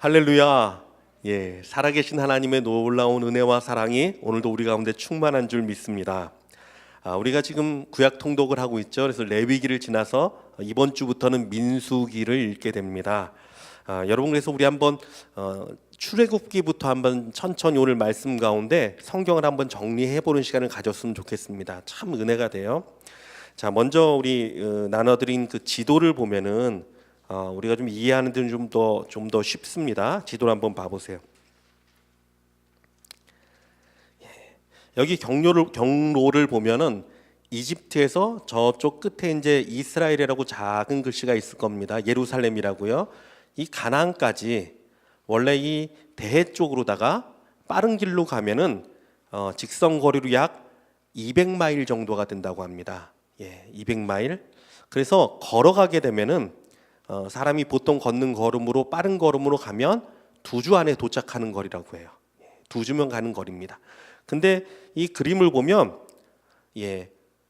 할렐루야. 살아계신 하나님의 놀라운 은혜와 사랑이 오늘도 우리 가운데 충만한 줄 믿습니다. 우리가 지금 구약 통독을 하고 있죠. 그래서 레위기를 지나서 이번 주부터는 민수기를 읽게 됩니다. 여러분, 그래서 우리 한번 출애굽기부터 한번 천천히 오늘 말씀 가운데 성경을 한번 정리해 보는 시간을 가졌으면 좋겠습니다. 참 은혜가 돼요. 자, 먼저 우리 나눠드린 그 지도를 보면은 우리가 좀 이해하는 데는 좀 더 쉽습니다. 지도를 한번 봐보세요. 여기 경로를 보면은 이집트에서 저쪽 끝에 이제 이스라엘이라고 작은 글씨가 있을 겁니다. 예루살렘이라고요. 이 가나안까지 원래 이 대해 쪽으로다가 빠른 길로 가면은 직선 거리로 약 200마일 정도가 된다고 합니다. 200마일. 그래서 걸어가게 되면은 사람이 보통 걷는 걸음으로 빠른 걸음으로 가면 2주 안에 도착하는 거리라고 해요. 2주면 가는 거리입니다. 근데 이 그림을 보면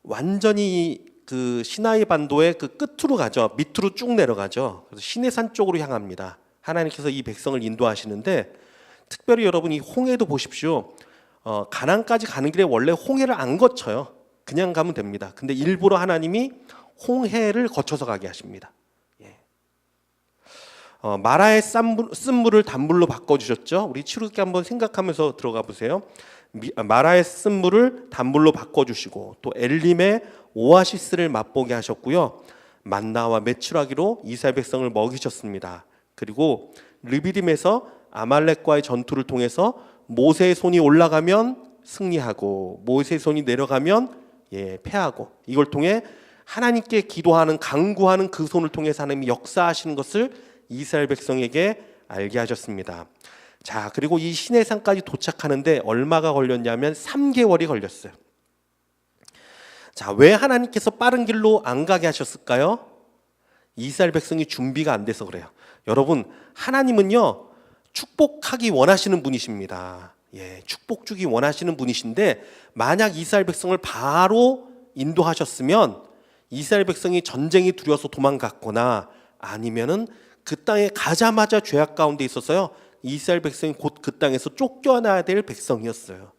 완전히 그 시나이 반도의 그 끝으로 가죠. 밑으로 쭉 내려가죠. 그래서 시내산 쪽으로 향합니다. 하나님께서 이 백성을 인도하시는데 특별히 여러분 이 홍해도 보십시오. 가나안까지 가는 길에 원래 홍해를 안 거쳐요. 그냥 가면 됩니다. 근데 일부러 하나님이 홍해를 거쳐서 가게 하십니다. 마라의 쓴물을 단물로 바꿔주셨죠. 우리 출애굽기 한번 생각하면서 들어가 보세요. 마라의 쓴물을 단물로 바꿔주시고 또 엘림의 오아시스를 맛보게 하셨고요. 만나와 메추라기로 이스라엘 백성을 먹이셨습니다. 그리고 르비딤에서 아말렉과의 전투를 통해서 모세의 손이 올라가면 승리하고 모세의 손이 내려가면 패하고, 이걸 통해 하나님께 기도하는 간구하는 그 손을 통해서 하나님이 역사하시는 것을 이스라엘 백성에게 알게 하셨습니다. 자, 그리고 이 시내산까지 도착하는데 얼마가 걸렸냐면 3개월이 걸렸어요. 자, 왜 하나님께서 빠른 길로 안 가게 하셨을까요? 이스라엘 백성이 준비가 안 돼서 그래요. 여러분, 하나님은요 축복하기 원하시는 분이십니다. 축복 주기 원하시는 분이신데 만약 이스라엘 백성을 바로 인도하셨으면 이스라엘 백성이 전쟁이 두려워서 도망갔거나 아니면은 그 땅에 가자마자 죄악 가운데 있어서요 이스라엘 백성이 곧 그 땅에서 쫓겨나야 될 백성이었어요.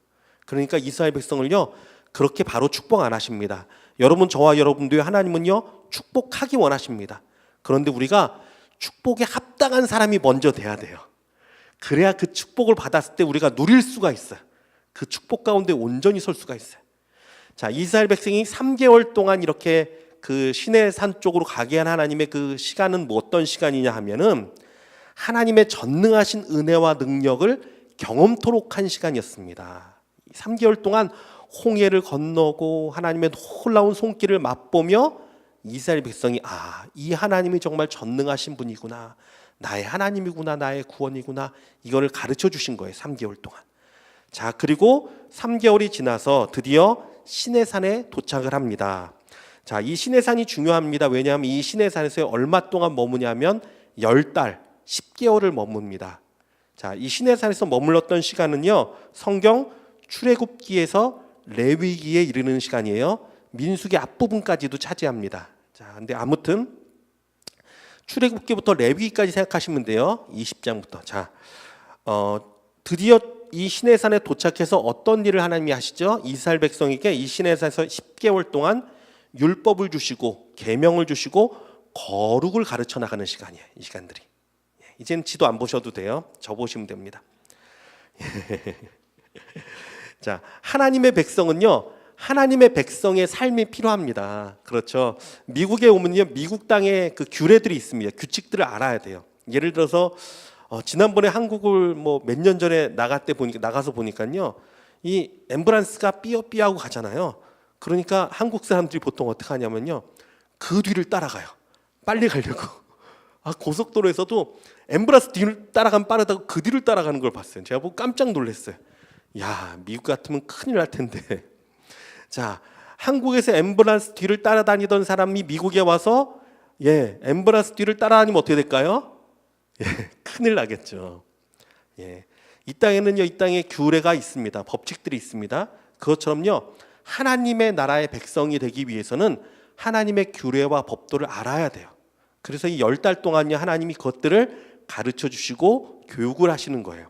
그러니까 이스라엘 백성을요 그렇게 바로 축복 안 하십니다. 여러분, 저와 여러분도요 하나님은요 축복하기 원하십니다. 그런데 우리가 축복에 합당한 사람이 먼저 돼야 돼요. 그래야 그 축복을 받았을 때 우리가 누릴 수가 있어요. 그 축복 가운데 온전히 설 수가 있어요. 자, 이스라엘 백성이 3개월 동안 이렇게 그 시내산 쪽으로 가게 한 하나님의 그 시간은 뭐 어떤 시간이냐 하면은 하나님의 전능하신 은혜와 능력을 경험토록 한 시간이었습니다. 3개월 동안 홍해를 건너고 하나님의 놀라운 손길을 맛보며 이스라엘 백성이 이 하나님이 정말 전능하신 분이구나, 나의 하나님이구나, 나의 구원이구나, 이거를 가르쳐 주신 거예요. 3개월 동안. 자, 그리고 3개월이 지나서 드디어 시내산에 도착을 합니다. 자, 이 시내산이 중요합니다. 왜냐하면 이 시내산에서 얼마 동안 머무냐면 10달, 10개월을 머뭅니다. 자, 이 시내산에서 머물렀던 시간은요 성경 출애굽기에서 레위기에 이르는 시간이에요. 민수기 앞부분까지도 차지합니다. 자, 근데 아무튼 출애굽기부터 레위기까지 생각하시면 돼요. 20장부터. 자, 드디어 이 시내산에 도착해서 어떤 일을 하나님이 하시죠? 이스라엘 백성에게 이 시내산에서 10개월 동안 율법을 주시고 계명을 주시고 거룩을 가르쳐 나가는 시간이에요. 이 시간들이. 이제는 지도 안 보셔도 돼요. 저 보시면 됩니다. 자, 하나님의 백성은요 하나님의 백성의 삶이 필요합니다. 그렇죠. 미국에 오면요 미국 땅에 그 규례들이 있습니다. 규칙들을 알아야 돼요. 예를 들어서 지난번에 한국을 뭐 몇 년 전에 나가서 보니까요 이 앰뷸런스가 삐어삐어하고 가잖아요. 그러니까 한국 사람들이 보통 어떻게 하냐면요 그 뒤를 따라가요. 빨리 가려고. 고속도로에서도 앰뷸런스 뒤를 따라가면 빠르다고 그 뒤를 따라가는 걸 봤어요. 제가 보고 깜짝 놀랐어요. 야, 미국 같으면 큰일 날 텐데. 자, 한국에서 앰뷸런스 뒤를 따라다니던 사람이 미국에 와서 앰뷸런스 뒤를 따라다니면 어떻게 될까요? 큰일 나겠죠. 이 땅에는요 이 땅에 규례가 있습니다. 법칙들이 있습니다. 그것처럼요 하나님의 나라의 백성이 되기 위해서는 하나님의 규례와 법도를 알아야 돼요. 그래서 이 10달 동안요 하나님이 그것들을 가르쳐 주시고 교육을 하시는 거예요.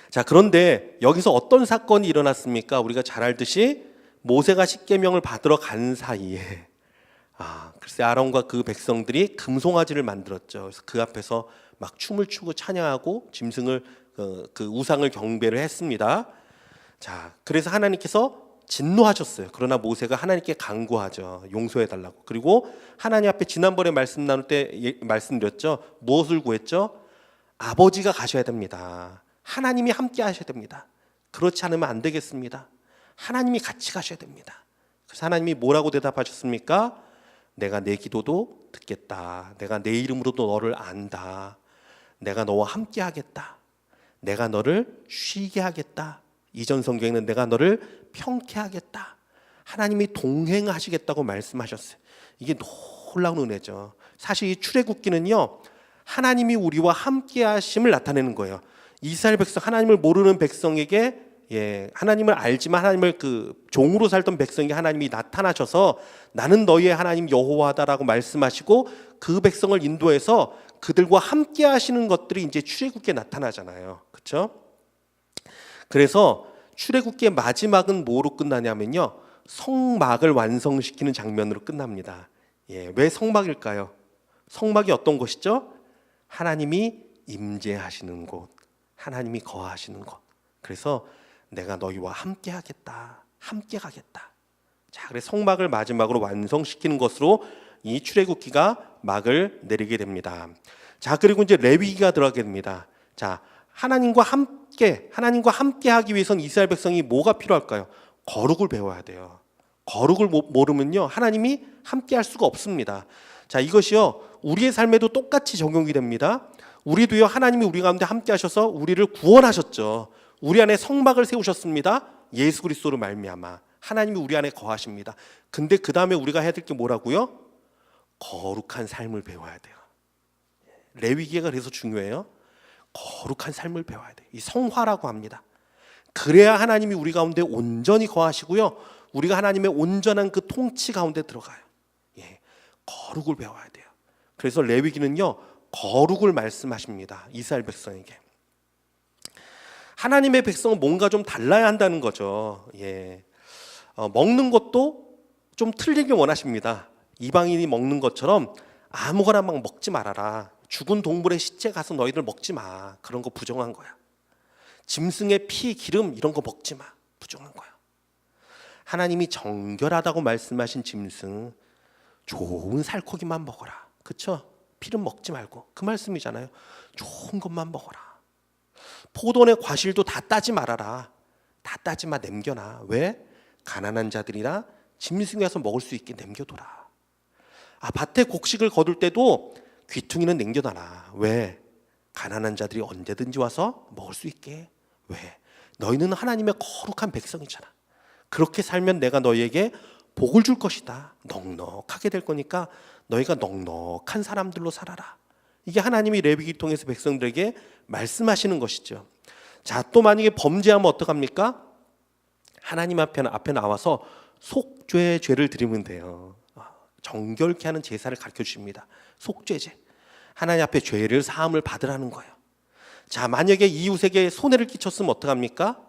자, 그런데 여기서 어떤 사건이 일어났습니까? 우리가 잘 알듯이 모세가 십계명을 받으러 간 사이에 글쎄 아론과 그 백성들이 금송아지를 만들었죠. 그래서 그 앞에서 막 춤을 추고 찬양하고 짐승을 그 우상을 경배를 했습니다. 자, 그래서 하나님께서 진노하셨어요. 그러나 모세가 하나님께 간구하죠. 용서해 달라고. 그리고 하나님 앞에 지난번에 말씀 나눌 때 말씀드렸죠. 무엇을 구했죠? 아버지가 가셔야 됩니다. 하나님이 함께 하셔야 됩니다. 그렇지 않으면 안 되겠습니다. 하나님이 같이 가셔야 됩니다. 그래서 하나님이 뭐라고 대답하셨습니까? 내가 내 기도도 듣겠다. 내가 내 이름으로도 너를 안다. 내가 너와 함께 하겠다. 내가 너를 쉬게 하겠다. 이전 성경에는 내가 너를 평케하겠다. 하나님이 동행하시겠다고 말씀하셨어요. 이게 놀라운 은혜죠. 사실 이 출애굽기는요, 하나님이 우리와 함께 하심을 나타내는 거예요. 이스라엘 백성, 하나님을 모르는 백성에게 하나님을 알지만 하나님을 그 종으로 살던 백성에게 하나님이 나타나셔서 나는 너희의 하나님 여호와다라고 말씀하시고 그 백성을 인도해서 그들과 함께 하시는 것들이 이제 출애굽기에 나타나잖아요. 그렇죠? 그래서 출애굽기의 마지막은 뭐로 끝나냐면요, 성막을 완성시키는 장면으로 끝납니다. 왜 성막일까요? 성막이 어떤 곳이죠? 하나님이 임재하시는 곳, 하나님이 거하시는 곳. 그래서 내가 너희와 함께 하겠다, 함께 가겠다. 자, 그래서 성막을 마지막으로 완성시키는 것으로 이 출애굽기가 막을 내리게 됩니다. 자, 그리고 이제 레위기가 들어가게 됩니다. 자, 하나님과 함께 하기 위해서는 이스라엘 백성이 뭐가 필요할까요? 거룩을 배워야 돼요. 거룩을 모르면요, 하나님이 함께 할 수가 없습니다. 자, 이것이요, 우리의 삶에도 똑같이 적용이 됩니다. 우리도요, 하나님이 우리 가운데 함께 하셔서 우리를 구원하셨죠. 우리 안에 성막을 세우셨습니다. 예수 그리스도로 말미암아 하나님이 우리 안에 거하십니다. 근데 그 다음에 우리가 해야 될 게 뭐라고요? 거룩한 삶을 배워야 돼요. 레위기가 그래서 중요해요. 거룩한 삶을 배워야 돼요. 이 성화라고 합니다. 그래야 하나님이 우리 가운데 온전히 거하시고요, 우리가 하나님의 온전한 그 통치 가운데 들어가요. 거룩을 배워야 돼요. 그래서 레위기는요, 거룩을 말씀하십니다. 이스라엘 백성에게. 하나님의 백성은 뭔가 좀 달라야 한다는 거죠. 먹는 것도 좀 틀리게 원하십니다. 이방인이 먹는 것처럼 아무거나 막 먹지 말아라. 죽은 동물의 시체 가서 너희들 먹지 마. 그런 거 부정한 거야. 짐승의 피, 기름 이런 거 먹지 마. 부정한 거야. 하나님이 정결하다고 말씀하신 짐승, 좋은 살코기만 먹어라. 그렇죠? 피는 먹지 말고. 그 말씀이잖아요. 좋은 것만 먹어라. 포도원의 과실도 다 따지 말아라. 다 따지 마, 남겨놔. 왜? 가난한 자들이나 짐승이 와서 먹을 수 있게 남겨둬라. 밭에 곡식을 거둘 때도 귀퉁이는 남겨놔라. 왜? 가난한 자들이 언제든지 와서 먹을 수 있게. 왜? 너희는 하나님의 거룩한 백성이잖아. 그렇게 살면 내가 너희에게 복을 줄 것이다. 넉넉하게 될 거니까 너희가 넉넉한 사람들로 살아라. 이게 하나님이 레위기 통해서 백성들에게 말씀하시는 것이죠. 자, 또 만약에 범죄하면 어떡합니까? 하나님 앞에 나와서 속죄 죄를 드리면 돼요. 정결케 하는 제사를 가르쳐 주십니다. 속죄제. 하나님 앞에 죄를 사함을 받으라는 거예요. 자, 만약에 이웃에게 손해를 끼쳤으면 어떡합니까?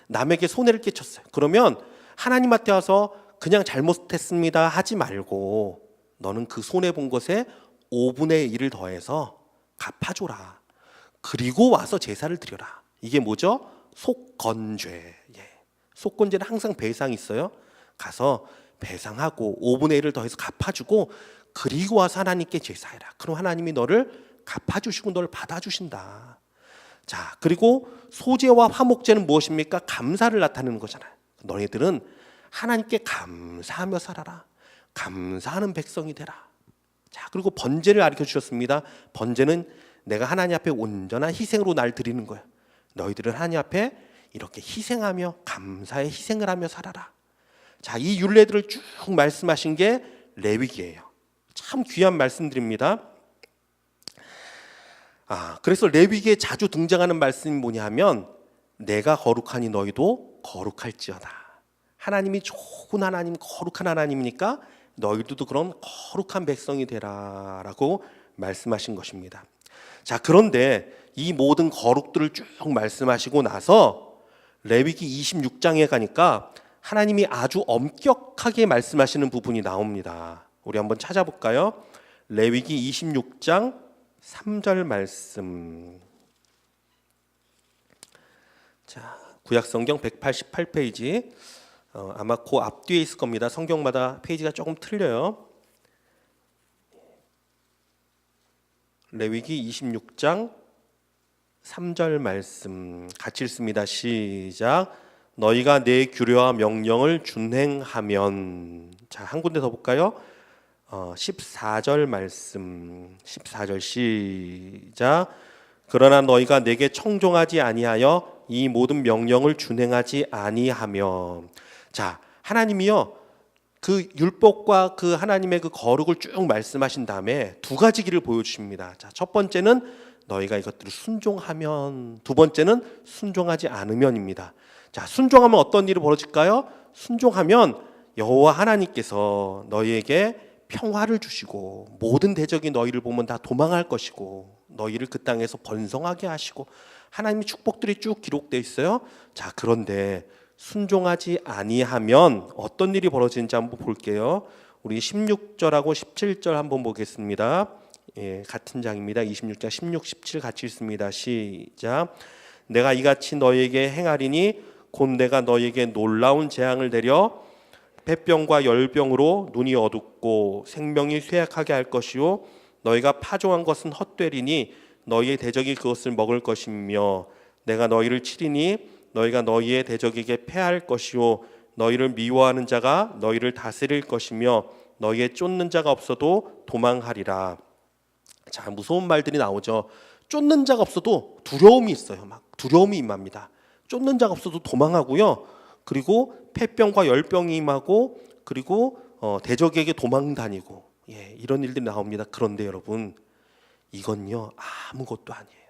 남에게 손해를 끼쳤어요. 그러면 하나님 앞에 와서 그냥 잘못했습니다 하지 말고 너는 그 손해본 것에 5분의 1을 더해서 갚아줘라. 그리고 와서 제사를 드려라. 이게 뭐죠? 속건죄. 속건죄는 항상 배상이 있어요. 가서 배상하고 5분의 1을 더해서 갚아주고 그리고 와서 하나님께 제사해라. 그럼 하나님이 너를 갚아주시고 너를 받아주신다. 자, 그리고 소제와 화목제는 무엇입니까? 감사를 나타내는 거잖아요. 너희들은 하나님께 감사하며 살아라. 감사하는 백성이 되라. 자, 그리고 번제를 가르쳐 주셨습니다. 번제는 내가 하나님 앞에 온전한 희생으로 날 드리는 거예요. 너희들은 하나님 앞에 이렇게 희생하며 감사의 희생을 하며 살아라. 자, 이 율례들을 쭉 말씀하신 게 레위기예요. 참 귀한 말씀드립니다. 그래서 레위기에 자주 등장하는 말씀이 뭐냐 하면 내가 거룩하니 너희도 거룩할지어다. 하나님이 좋은 하나님, 거룩한 하나님이니까 너희들도 그런 거룩한 백성이 되라라고 말씀하신 것입니다. 자, 그런데 이 모든 거룩들을 쭉 말씀하시고 나서 레위기 26장에 가니까 하나님이 아주 엄격하게 말씀하시는 부분이 나옵니다. 우리 한번 찾아볼까요? 레위기 26장 3절 말씀. 자, 구약성경 188페이지. 아마 그 앞뒤에 있을 겁니다. 성경마다 페이지가 조금 틀려요. 레위기 26장 3절 말씀 같이 읽습니다. 시작. 너희가 내 규례와 명령을 준행하면. 자, 한 군데 더 볼까요? 14절 말씀. 14절 시작. 그러나 너희가 내게 청종하지 아니하여 이 모든 명령을 준행하지 아니하며. 자, 하나님이요 그 율법과 그 하나님의 그 거룩을 쭉 말씀하신 다음에 두 가지 길을 보여주십니다. 자, 첫 번째는 너희가 이것들을 순종하면, 두 번째는 순종하지 않으면입니다. 자, 순종하면 어떤 일이 벌어질까요? 순종하면 여호와 하나님께서 너희에게 평화를 주시고 모든 대적이 너희를 보면 다 도망할 것이고 너희를 그 땅에서 번성하게 하시고 하나님의 축복들이 쭉 기록되어 있어요. 자, 그런데 순종하지 아니하면 어떤 일이 벌어지는지 한번 볼게요. 우리 16절하고 17절 한번 보겠습니다. 예, 같은 장입니다. 26장 16, 17 같이 읽습니다. 시작. 내가 이같이 너희에게 행하리니 곧 내가 너희에게 놀라운 재앙을 내려 폐병과 열병으로 눈이 어둡고 생명이 쇠약하게 할 것이요 너희가 파종한 것은 헛되리니 너희의 대적이 그것을 먹을 것이며 내가 너희를 치리니 너희가 너희의 대적에게 패할 것이요 너희를 미워하는 자가 너희를 다스릴 것이며 너희의 쫓는 자가 없어도 도망하리라. 자, 무서운 말들이 나오죠. 쫓는 자가 없어도 두려움이 있어요. 막 두려움이 임합니다. 쫓는 자가 없어도 도망하고요. 그리고 폐병과 열병이 임하고 그리고 대적에게 도망 다니고, 예, 이런 일들이 나옵니다. 그런데 여러분, 이건요 아무것도 아니에요.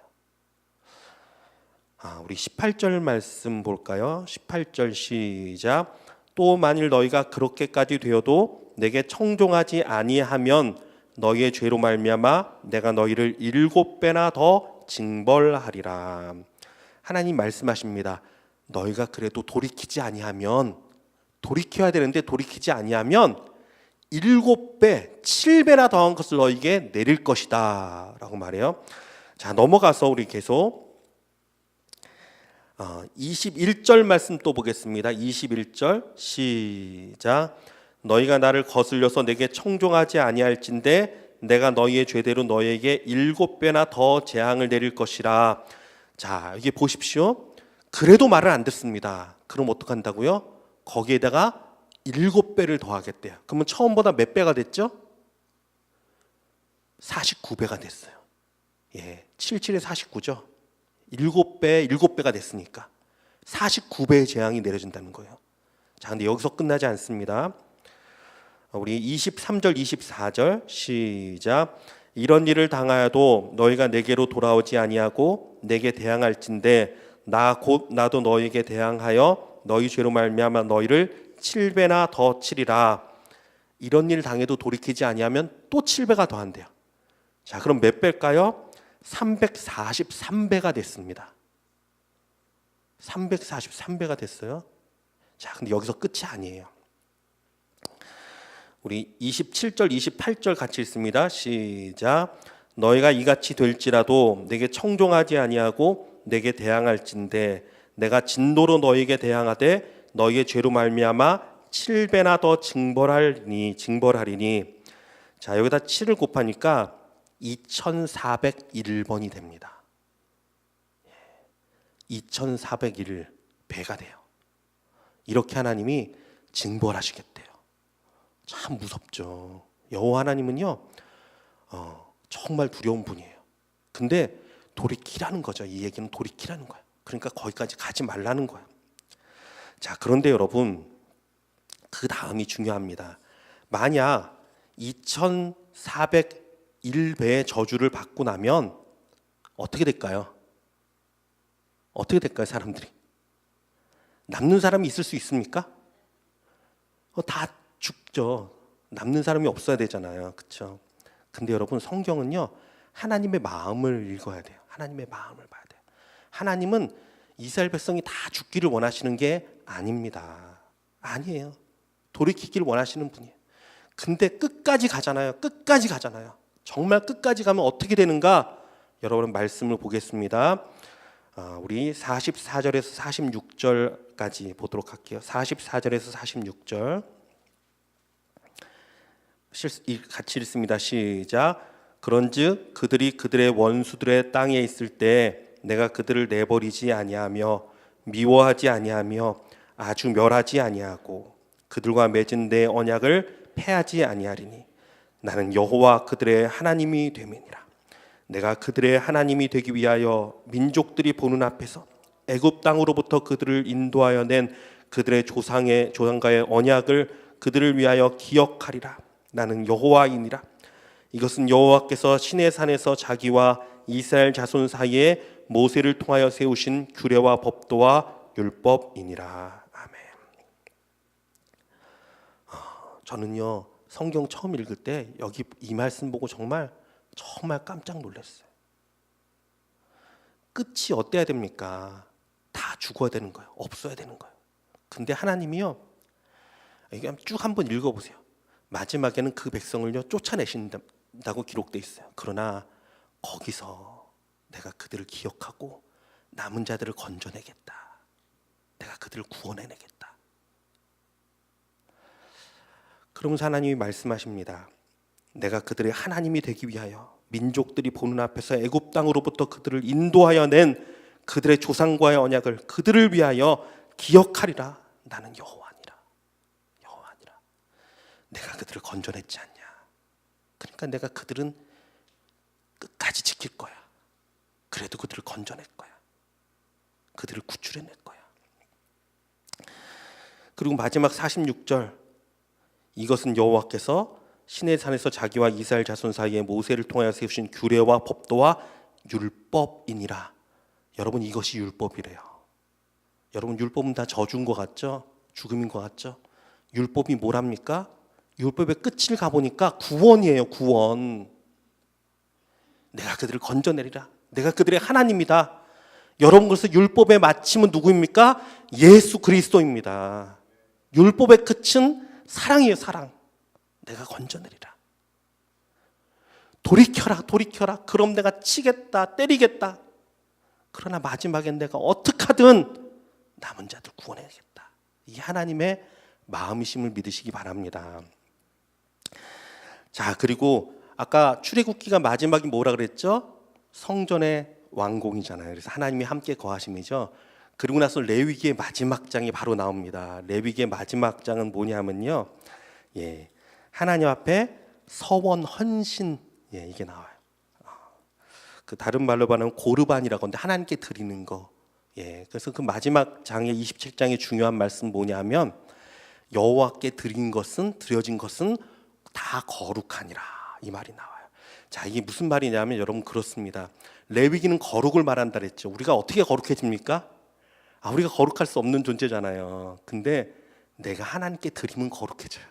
우리 18절 말씀 볼까요? 18절 시작. 또 만일 너희가 그렇게까지 되어도 내게 청종하지 아니하면 너희의 죄로 말미암아 내가 너희를 7배나 더 징벌하리라. 하나님 말씀하십니다. 너희가 그래도 돌이키지 아니하면, 돌이켜야 되는데 돌이키지 아니하면 7배, 7배나 더한 것을 너희에게 내릴 것이다 라고 말해요. 자, 넘어가서 우리 계속 21절 말씀 또 보겠습니다. 21절 시작. 너희가 나를 거슬려서 내게 청종하지 아니할진대 내가 너희의 죄대로 너희에게 7배나 더 재앙을 내릴 것이라. 자, 이게 보십시오. 그래도 말을 안 듣습니다. 그럼 어떡한다고요? 거기에다가 7배를 더하겠대요. 그러면 처음보다 몇 배가 됐죠? 49배가 됐어요. 예, 77에 49죠. 7배가 됐으니까 49배의 재앙이 내려진다는 거예요. 자, 근데 여기서 끝나지 않습니다. 우리 23절 24절 시작. 이런 일을 당하여도 너희가 내게로 돌아오지 아니하고 내게 대항할진대 나도 너희에게 대항하여 너희 죄로 말미암아 너희를 7배나 더 치리라. 이런 일 당해도 돌이키지 아니하면 또 7배가 더한대요. 자, 그럼 몇 배일까요? 343배가 됐습니다. 343배가 됐어요. 자, 근데 여기서 끝이 아니에요. 우리 27절 28절 같이 읽습니다. 시작. 너희가 이같이 될지라도 내게 청종하지 아니하고 내게 대항할진대 내가 진노로 너희에게 대항하되 너희의 죄로 말미암아 7배나 더 징벌하리니. 자, 여기다 7을 곱하니까 2401번이 됩니다. 2401배가 돼요. 이렇게 하나님이 징벌하시겠대요. 참 무섭죠. 여호와 하나님은요 정말 두려운 분이에요. 근데 돌이키라는 거죠. 이 얘기는 돌이키라는 거예요. 그러니까 거기까지 가지 말라는 거예요. 자, 그런데 여러분, 그 다음이 중요합니다. 만약 2401배의 저주를 받고 나면 어떻게 될까요? 어떻게 될까요, 사람들이? 남는 사람이 있을 수 있습니까? 다 죽죠. 남는 사람이 없어야 되잖아요. 그렇죠? 근데 여러분, 성경은요, 하나님의 마음을 읽어야 돼요. 하나님의 마음을 봐야 돼요. 하나님은 이스라엘 백성이 다 죽기를 원하시는 게 아닙니다. 아니에요. 돌이키기를 원하시는 분이에요. 근데 끝까지 가잖아요. 끝까지 가잖아요. 정말 끝까지 가면 어떻게 되는가? 여러분, 말씀을 보겠습니다. 우리 44절에서 46절까지 보도록 할게요. 44절에서 46절 같이 읽습니다. 시작. 그런즉 그들이 그들의 원수들의 땅에 있을 때 내가 그들을 내버리지 아니하며 미워하지 아니하며 아주 멸하지 아니하고 그들과 맺은 내 언약을 패하지 아니하리니 나는 여호와 그들의 하나님이 됨이니라. 내가 그들의 하나님이 되기 위하여 민족들이 보는 앞에서 애굽 땅으로부터 그들을 인도하여 낸 그들의 조상과의 언약을 그들을 위하여 기억하리라. 나는 여호와이니라. 이것은 여호와께서 시내산에서 자기와 이스라엘 자손 사이에 모세를 통하여 세우신 규례와 법도와 율법이니라. 아멘. 저는요, 성경 처음 읽을 때 여기 이 말씀 보고 정말 깜짝 놀랐어요. 끝이 어때야 됩니까? 다 죽어야 되는 거예요. 없어야 되는 거예요. 근데 하나님이요, 이게 쭉 한번 읽어보세요. 마지막에는 그 백성을요 쫓아내신다고 기록돼 있어요. 그러나 거기서 내가 그들을 기억하고 남은 자들을 건져내겠다. 내가 그들을 구원해내겠다. 그러면서 하나님이 말씀하십니다. 내가 그들의 하나님이 되기 위하여 민족들이 보는 앞에서 애굽 땅으로부터 그들을 인도하여 낸 그들의 조상과의 언약을 그들을 위하여 기억하리라. 나는 여호와니라. 여호와니라. 내가 그들을 건져냈지 않냐. 그러니까 내가 그들은 끝까지 지킬 거야. 그래도 그들을 건져낼 거야. 그들을 구출해낼 거야. 그리고 마지막 46절. 이것은 여호와께서 시내산에서 자기와 이스라엘 자손 사이에 모세를 통하여 세우신 규례와 법도와 율법이니라. 여러분, 이것이 율법이래요. 여러분, 율법은 다 저주인 것 같죠? 죽음인 것 같죠? 율법이 뭐랍니까? 율법의 끝을 가보니까 구원이에요. 구원. 내가 그들을 건져내리라. 내가 그들의 하나님이다. 여러분, 그래서 율법의 마침은 누구입니까? 예수 그리스도입니다. 율법의 끝은 사랑이에요. 사랑. 내가 건져내리라. 돌이켜라. 돌이켜라. 그럼 내가 치겠다. 때리겠다. 그러나 마지막엔 내가 어떻게 하든 남은 자들 구원해야겠다. 이 하나님의 마음이심을 믿으시기 바랍니다. 자, 그리고 아까 출애굽기가 마지막이 뭐라 그랬죠? 성전의 완공이잖아요. 그래서 하나님이 함께 거하심이죠. 그리고 나서 레위기의 마지막 장이 바로 나옵니다. 레위기의 마지막 장은 뭐냐면요, 하나님 앞에 서원 헌신, 이게 나와요. 그 다른 말로 말하면 고르반이라고 하는데 하나님께 드리는 거. 그래서 그 마지막 장의 27장의 중요한 말씀 뭐냐면 여호와께 드려진 것은 다 거룩하니라, 이 말이 나와요. 자, 이게 무슨 말이냐면 여러분, 그렇습니다. 레위기는 거룩을 말한다 그랬죠. 우리가 어떻게 거룩해집니까? 우리가 거룩할 수 없는 존재잖아요. 근데 내가 하나님께 드리면 거룩해져요.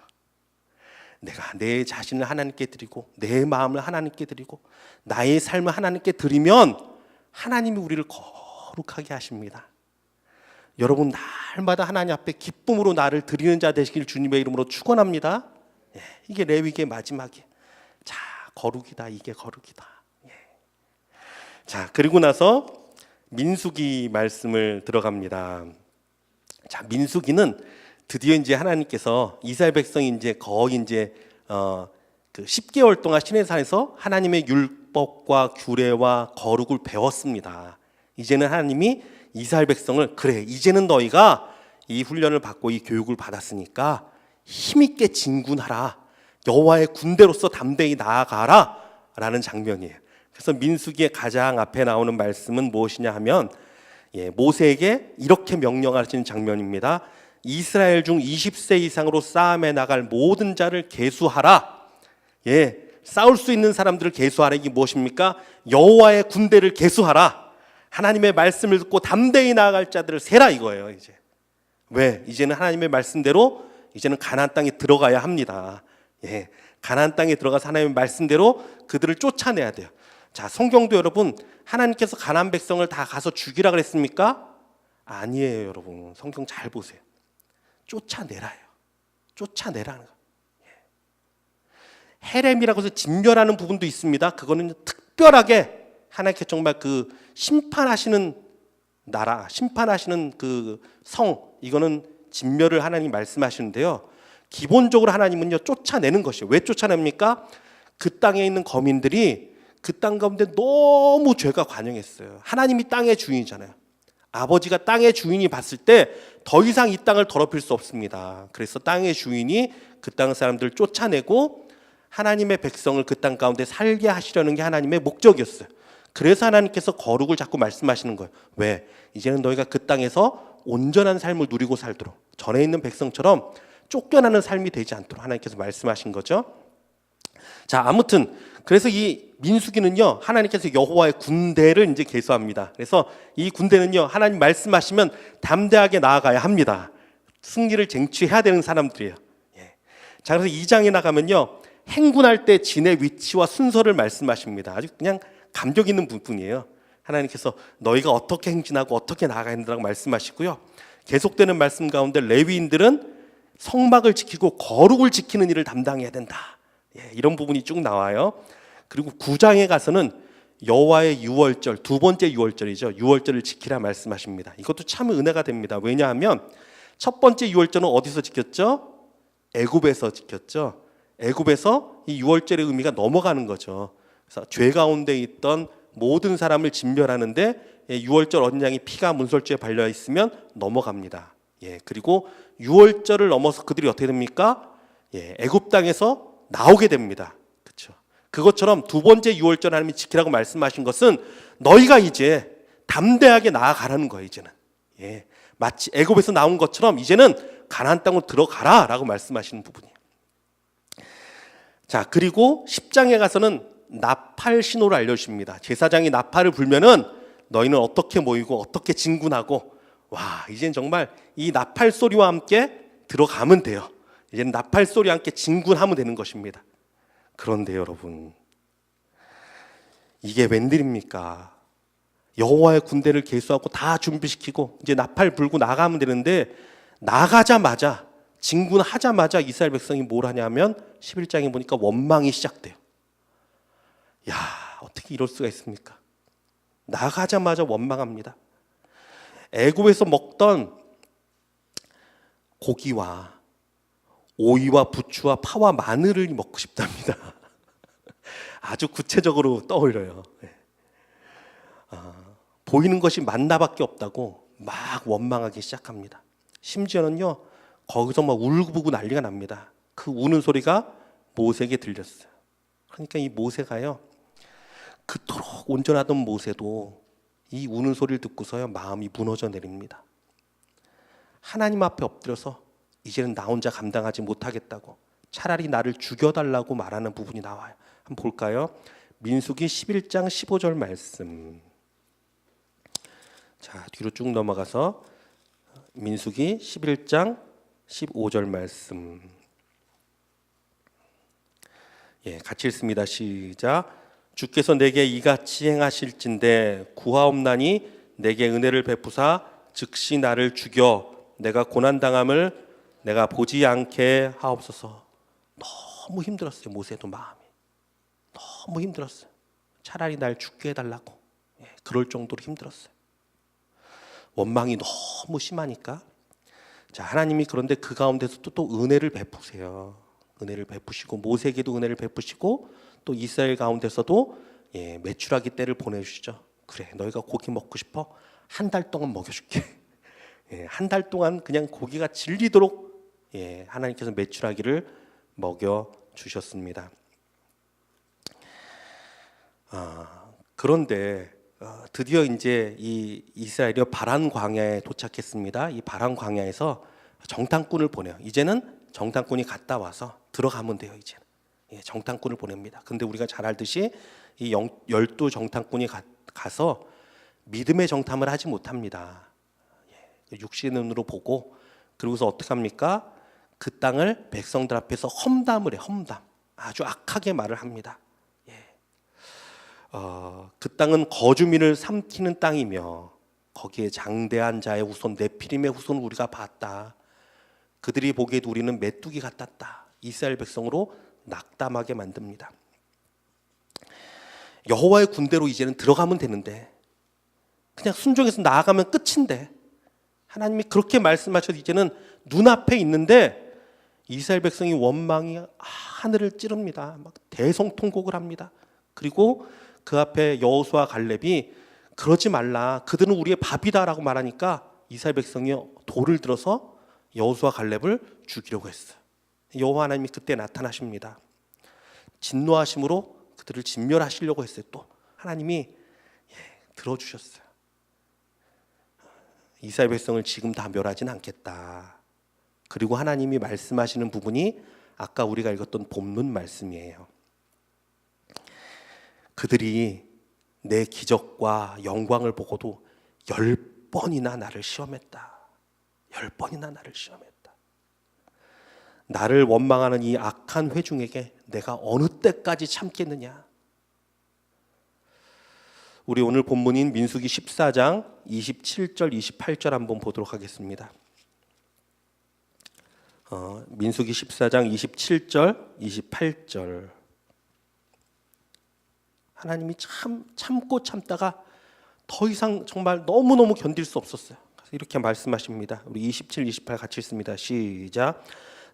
내가 내 자신을 하나님께 드리고 내 마음을 하나님께 드리고 나의 삶을 하나님께 드리면 하나님이 우리를 거룩하게 하십니다. 여러분, 날마다 하나님 앞에 기쁨으로 나를 드리는 자 되시길 주님의 이름으로 축원합니다. 이게 레위기의 마지막이에요. 자, 거룩이다. 이게 거룩이다. 자, 그리고 나서 민수기 말씀을 들어갑니다. 자, 민수기는 드디어 이제 하나님께서 이스라엘 백성이 이제 거의 이제 그 10개월 동안 시내산에서 하나님의 율법과 규례와 거룩을 배웠습니다. 이제는 하나님이 이스라엘 백성을, 그래, 이제는 너희가 이 훈련을 받고 이 교육을 받았으니까 힘있게 진군하라. 여호와의 군대로서 담대히 나아가라. 라는 장면이에요. 그래서 민수기의 가장 앞에 나오는 말씀은 무엇이냐 하면 모세에게 이렇게 명령하시는 장면입니다. 이스라엘 중 20세 이상으로 싸움에 나갈 모든 자를 계수하라. 싸울 수 있는 사람들을 계수하라. 이게 무엇입니까? 여호와의 군대를 계수하라. 하나님의 말씀을 듣고 담대히 나아갈 자들을 세라, 이거예요. 이제 왜? 이제는 하나님의 말씀대로 이제는 가나안 땅에 들어가야 합니다. 가나안 땅에 들어가서 하나님의 말씀대로 그들을 쫓아내야 돼요. 자, 성경도 여러분 하나님께서 가나안 백성을 다 가서 죽이라 그랬습니까? 아니에요, 여러분. 성경 잘 보세요. 쫓아내라요. 쫓아내라는 거. 헤렘이라고 해서 진멸하는 부분도 있습니다. 그거는 특별하게 하나님께 정말 그 심판하시는 나라, 심판하시는 그 성, 이거는 진멸을 하나님 말씀하시는데요. 기본적으로 하나님은요 쫓아내는 것이에요. 왜 쫓아냅니까? 그 땅에 있는 거민들이 그 땅 가운데 너무 죄가 관영했어요. 하나님이 땅의 주인이잖아요. 아버지가 땅의 주인이 봤을 때 더 이상 이 땅을 더럽힐 수 없습니다. 그래서 땅의 주인이 그 땅 사람들을 쫓아내고 하나님의 백성을 그 땅 가운데 살게 하시려는 게 하나님의 목적이었어요. 그래서 하나님께서 거룩을 자꾸 말씀하시는 거예요. 왜? 이제는 너희가 그 땅에서 온전한 삶을 누리고 살도록, 전에 있는 백성처럼 쫓겨나는 삶이 되지 않도록 하나님께서 말씀하신 거죠. 자, 아무튼 그래서 이 민수기는요 하나님께서 여호와의 군대를 이제 계수합니다. 그래서 이 군대는요 하나님 말씀하시면 담대하게 나아가야 합니다. 승리를 쟁취해야 되는 사람들이에요. 자, 그래서 2장에 나가면요 행군할 때 진의 위치와 순서를 말씀하십니다. 아주 그냥 감격 있는 부분이에요. 하나님께서 너희가 어떻게 행진하고 어떻게 나아가야 된다고 말씀하시고요. 계속되는 말씀 가운데 레위인들은 성막을 지키고 거룩을 지키는 일을 담당해야 된다. 이런 부분이 쭉 나와요. 그리고 9장에 가서는 여호와의 유월절, 두 번째 유월절이죠. 유월절을 지키라 말씀하십니다. 이것도 참 은혜가 됩니다. 왜냐하면 첫 번째 유월절은 어디서 지켰죠? 애굽에서 지켰죠. 애굽에서 이 유월절의 의미가 넘어가는 거죠. 그래서 죄 가운데 있던 모든 사람을 진멸하는데 유월절 어린 양이 피가 문설주에 발려 있으면 넘어갑니다. 그리고 유월절을 넘어서 그들이 어떻게 됩니까? 애굽 땅에서 나오게 됩니다. 그렇죠? 그것처럼 두 번째 유월절 하나님이 지키라고 말씀하신 것은 너희가 이제 담대하게 나아가라는 거예요. 이제는 마치 애굽에서 나온 것처럼 이제는 가나안 땅으로 들어가라라고 말씀하시는 부분이에요. 자, 그리고 10장에 가서는 나팔 신호를 알려주십니다. 제사장이 나팔을 불면은 너희는 어떻게 모이고 어떻게 진군하고, 와, 이제는 정말 이 나팔 소리와 함께 들어가면 돼요. 이제는 나팔 소리와 함께 진군하면 되는 것입니다. 그런데 여러분, 이게 웬일입니까? 여호와의 군대를 계수하고 다 준비시키고 이제 나팔 불고 나가면 되는데, 나가자마자 진군하자마자 이스라엘 백성이 뭘 하냐면 11장에 보니까 원망이 시작돼요. 야, 어떻게 이럴 수가 있습니까? 나가자마자 원망합니다. 애굽에서 먹던 고기와 오이와 부추와 파와 마늘을 먹고 싶답니다. 아주 구체적으로 떠올려요. 보이는 것이 만나밖에 없다고 막 원망하기 시작합니다. 심지어는요 거기서 막 울고불고 난리가 납니다. 그 우는 소리가 모세에게 들렸어요. 그러니까 이 모세가요, 그토록 온전하던 모세도 이 우는 소리를 듣고서야 마음이 무너져 내립니다. 하나님 앞에 엎드려서 이제는 나 혼자 감당하지 못하겠다고, 차라리 나를 죽여달라고 말하는 부분이 나와요. 한번 볼까요? 민수기 11장 15절 말씀. 자, 뒤로 쭉 넘어가서 민수기 11장 15절 말씀. 같이 읽습니다. 시작. 주께서 내게 이같이 행하실진대 구하옵나니 내게 은혜를 베푸사 즉시 나를 죽여 내가 고난당함을 내가 보지 않게 하옵소서. 너무 힘들었어요. 모세도 마음이 너무 힘들었어요. 차라리 날 죽게 해달라고, 그럴 정도로 힘들었어요. 원망이 너무 심하니까. 자, 하나님이 그런데 그 가운데서 또 은혜를 베푸세요. 은혜를 베푸시고 모세에게도 은혜를 베푸시고 또 이스라엘 가운데서도 메추라기 떼를 보내주시죠. 그래, 너희가 고기 먹고 싶어? 한 달 동안 먹여줄게. 한 달 동안 그냥 고기가 질리도록 하나님께서 메추라기를 먹여주셨습니다. 그런데 드디어 이제 이 이스라엘이 바란 광야에 도착했습니다. 이 바란 광야에서 정탐꾼을 보내요. 이제는 정탐꾼이 갔다 와서 들어가면 돼요. 이제는 정탐꾼을 보냅니다. 근데 우리가 잘 알듯이 이 12 정탐꾼이 가서 믿음의 정탐을 하지 못합니다. 육신의 눈으로 보고, 그러고서 어떻게 합니까? 그 땅을 백성들 앞에서 험담을 해요. 험담. 아주 악하게 말을 합니다. 그 땅은 거주민을 삼키는 땅이며 거기에 장대한 자의 후손 네피림의 후손을 우리가 봤다. 그들이 보기에도 우리는 메뚜기 같았다. 이스라엘 백성으로 낙담하게 만듭니다. 여호와의 군대로 이제는 들어가면 되는데 그냥 순종해서 나아가면 끝인데 하나님이 그렇게 말씀하셔서 이제는 눈앞에 있는데 이스라엘 백성이 원망이 하늘을 찌릅니다. 막 대성통곡을 합니다. 그리고 그 앞에 여호수아 갈렙이 그러지 말라, 그들은 우리의 밥이다라고 말하니까 이스라엘 백성이 돌을 들어서 여호수아 갈렙을 죽이려고 했어요. 여호와 하나님이 그때 나타나십니다. 진노하심으로 그들을 진멸하시려고 했어요. 또 하나님이 들어주셨어요. 이스라엘 백성을 지금 다 멸하지는 않겠다. 그리고 하나님이 말씀하시는 부분이 아까 우리가 읽었던 본문 말씀이에요. 그들이 내 기적과 영광을 보고도 10번이나 나를 시험했다. 10번이나 나를 시험했다. 나를 원망하는 이 악한 회중에게 내가 어느 때까지 참겠느냐. 우리 오늘 본문인 민수기 14장 27절 28절 한번 보도록 하겠습니다. 민수기 14장 27절 28절. 하나님이 참고 참다가 더 이상 정말 너무너무 견딜 수 없었어요. 그래서 이렇게 말씀하십니다. 우리 27, 28 같이 읽습니다. 시작.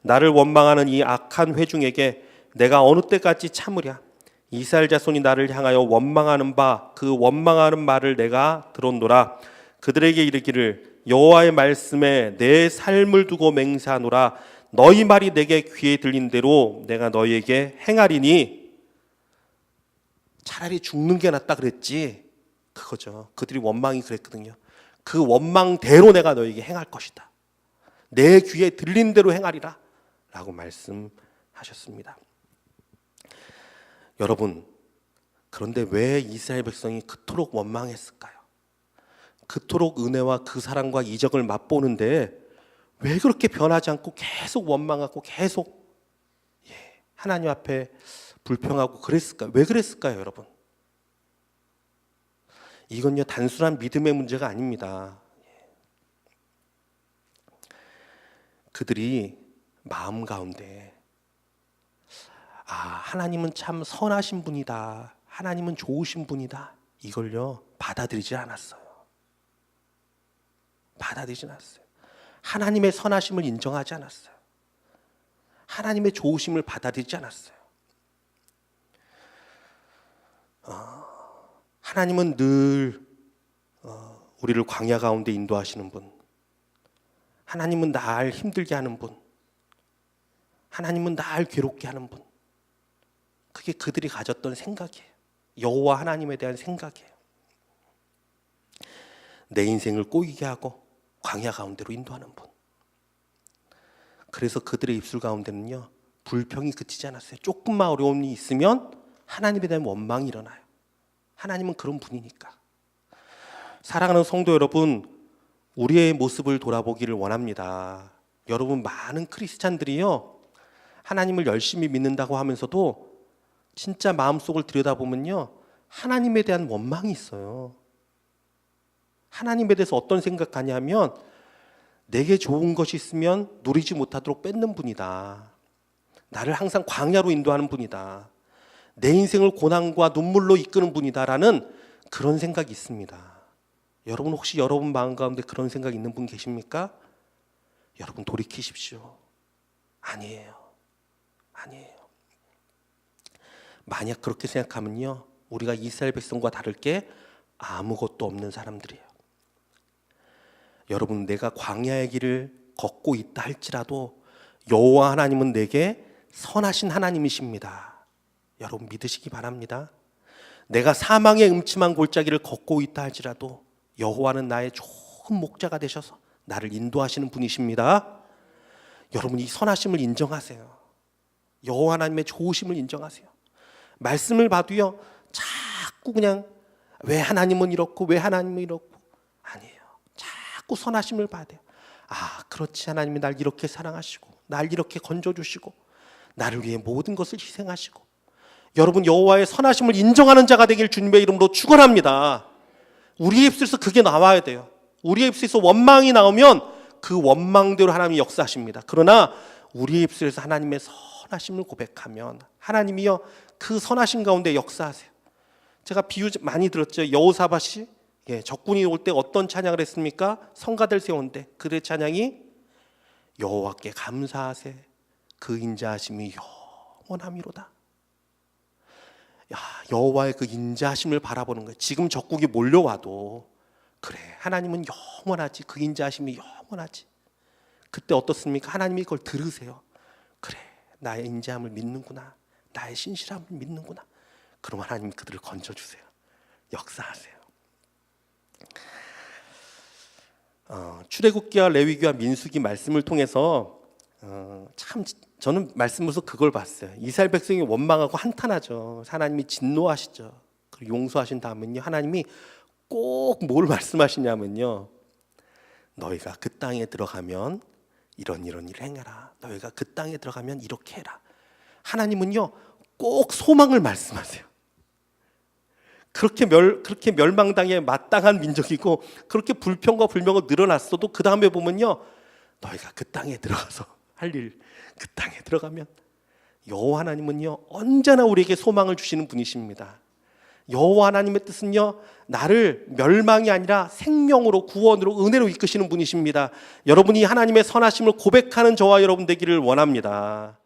나를 원망하는 이 악한 회중에게 내가 어느 때까지 참으랴. 이스라엘 자손이 나를 향하여 원망하는 바 그 원망하는 말을 내가 들었노라. 그들에게 이르기를 여호와의 말씀에 내 삶을 두고 맹세하노라. 너희 말이 내게 귀에 들린 대로 내가 너희에게 행하리니. 차라리 죽는 게 낫다 그랬지. 그거죠. 그들이 원망이 그랬거든요. 그 원망대로 내가 너희에게 행할 것이다. 내 귀에 들린 대로 행하리라 라고 말씀하셨습니다. 여러분, 그런데 왜 이스라엘 백성이 그토록 원망했을까요? 그토록 은혜와 그 사랑과 이적을 맛보는데 왜 그렇게 변하지 않고 계속 원망하고 계속 하나님 앞에 불평하고 그랬을까요? 왜 그랬을까요, 여러분? 이건요, 단순한 믿음의 문제가 아닙니다. 그들이 마음 가운데 하나님은 참 선하신 분이다. 하나님은 좋으신 분이다. 이걸요, 받아들이지 않았어요. 받아들이지 않았어요. 하나님의 선하심을 인정하지 않았어요. 하나님의 좋으심을 받아들이지 않았어요. 하나님은 늘 우리를 광야 가운데 인도하시는 분, 하나님은 날 힘들게 하는 분, 하나님은 날 괴롭게 하는 분. 그게 그들이 가졌던 생각이에요. 여호와 하나님에 대한 생각이에요. 내 인생을 꼬이게 하고 광야 가운데로 인도하는 분. 그래서 그들의 입술 가운데는요, 불평이 그치지 않았어요. 조금만 어려움이 있으면 하나님에 대한 원망이 일어나요. 하나님은 그런 분이니까. 사랑하는 성도 여러분, 우리의 모습을 돌아보기를 원합니다. 여러분, 많은 크리스찬들이요, 하나님을 열심히 믿는다고 하면서도 진짜 마음속을 들여다보면요, 하나님에 대한 원망이 있어요. 하나님에 대해서 어떤 생각하냐면 내게 좋은 것이 있으면 누리지 못하도록 뺏는 분이다. 나를 항상 광야로 인도하는 분이다. 내 인생을 고난과 눈물로 이끄는 분이다라는 그런 생각이 있습니다. 여러분, 혹시 여러분 마음 가운데 그런 생각 있는 분 계십니까? 여러분, 돌이키십시오. 아니에요. 아니에요. 만약 그렇게 생각하면요, 우리가 이스라엘 백성과 다를 게 아무것도 없는 사람들이에요. 여러분, 내가 광야의 길을 걷고 있다 할지라도 여호와 하나님은 내게 선하신 하나님이십니다. 여러분, 믿으시기 바랍니다. 내가 사망의 음침한 골짜기를 걷고 있다 할지라도 여호와는 나의 좋은 목자가 되셔서 나를 인도하시는 분이십니다. 여러분, 이 선하심을 인정하세요. 여호와 하나님의 좋으심을 인정하세요. 말씀을 봐도요, 자꾸 그냥 왜 하나님은 이렇고 왜 하나님은 이렇고, 아니에요. 자꾸 선하심을 봐야 돼요. 그렇지, 하나님이 날 이렇게 사랑하시고 날 이렇게 건져주시고 나를 위해 모든 것을 희생하시고 여러분 여호와의 선하심을 인정하는 자가 되길 주님의 이름으로 축원합니다. 우리의 입술에서 그게 나와야 돼요. 우리의 입술에서 원망이 나오면 그 원망대로 하나님이 역사하십니다. 그러나 우리의 입술에서 하나님의 선하심을 고백하면 하나님이요 그 선하심 가운데 역사하세요. 제가 비유 많이 들었죠. 여호사밧이 적군이 올 때 어떤 찬양을 했습니까? 성가대를 세우는데 그의 찬양이 여호와께 감사하세 그 인자하심이 영원함이로다. 여호와의 그 인자하심을 바라보는 거예요. 지금 적국이 몰려와도 그래 하나님은 영원하지, 그 인자하심이 영원하지. 그때 어떻습니까? 하나님이 그걸 들으세요. 그래 나의 인자함을 믿는구나, 나의 신실함을 믿는구나. 그럼 하나님이 그들을 건져주세요. 역사하세요. 출애굽기와 레위기와 민수기 말씀을 통해서 참 저는 말씀으로서 그걸 봤어요. 이스라엘 백성이 원망하고 한탄하죠. 하나님이 진노하시죠. 그리고 용서하신 다음은요 하나님이 꼭 뭘 말씀하시냐면요, 너희가 그 땅에 들어가면 이런 일을 행해라. 너희가 그 땅에 들어가면 이렇게 해라. 하나님은요 꼭 소망을 말씀하세요. 그렇게 멸망당에 마땅한 민족이고 그렇게 불평과 불명이 늘어났어도 그 다음에 보면요, 너희가 그 땅에 들어가서 할 일, 그 땅에 들어가면 여호와 하나님은요 언제나 우리에게 소망을 주시는 분이십니다. 여호와 하나님의 뜻은요 나를 멸망이 아니라 생명으로, 구원으로, 은혜로 이끄시는 분이십니다. 여러분이 하나님의 선하심을 고백하는 저와 여러분 되기를 원합니다.